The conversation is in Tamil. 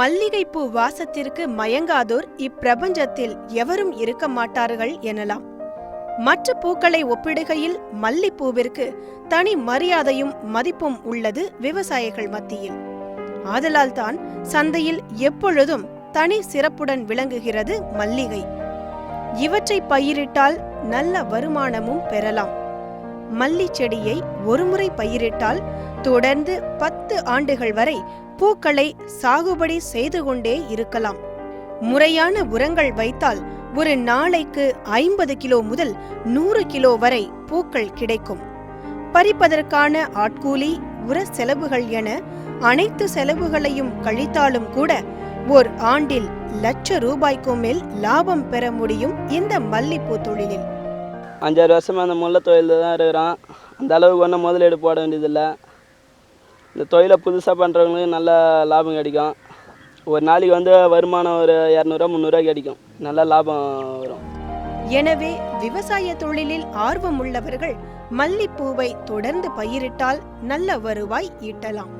மல்லிகைப்பூ வாசத்திற்கு மயங்காதோர் இப்பிரபஞ்சத்தில் எவரும் இருக்க மாட்டார்கள் எனலாம். மற்ற பூக்களை ஒப்பிடுகையில் மல்லிப்பூவிற்கு தனி மரியாதையும் மதிப்பும் உள்ளது விவசாயிகள் மத்தியில். ஆதலால் தான் சந்தையில் எப்பொழுதும் தனி சிறப்புடன் விளங்குகிறது மல்லிகை. இவற்றை பயிரிட்டால் நல்ல வருமானமும் பெறலாம். மல்லி செடியை ஒருமுறை பயிரிட்டால் தொடர்ந்து 10 ஆண்டுகள் வரை பூக்களை சாகுபடி செய்து கொண்டே இருக்கலாம். முறையான உரங்கள் வைத்தால் ஒரு நாளைக்கு 50 கிலோ முதல் 100 கிலோ வரை பூக்கள் கிடைக்கும். பறிப்பதற்கான ஆட்கூலி, உர செலவுகள் என அனைத்து செலவுகளையும் கழித்தாலும் கூட ஓர் ஆண்டில் ₹1,00,000 மேல் லாபம் பெற முடியும் இந்த மல்லிப்பூ தொழிலில். 5-6 வருஷமாக அந்த முல்லை தொழிலில் தான் இருக்கிறோம். அந்த அளவுக்கு ஒன்றும் முதலீடு போட வேண்டியதில்லை. இந்த தொழிலை புதுசாக பண்ணுறவங்களுக்கு நல்ல லாபம் கிடைக்கும். ஒரு நாளைக்கு வருமானம் ஒரு 200-300 கிடைக்கும். நல்ல லாபம் வரும். எனவே விவசாய தொழிலில் ஆர்வம் உள்ளவர்கள் மல்லிப்பூவை தொடர்ந்து பயிரிட்டால் நல்ல வருவாய் ஈட்டலாம்.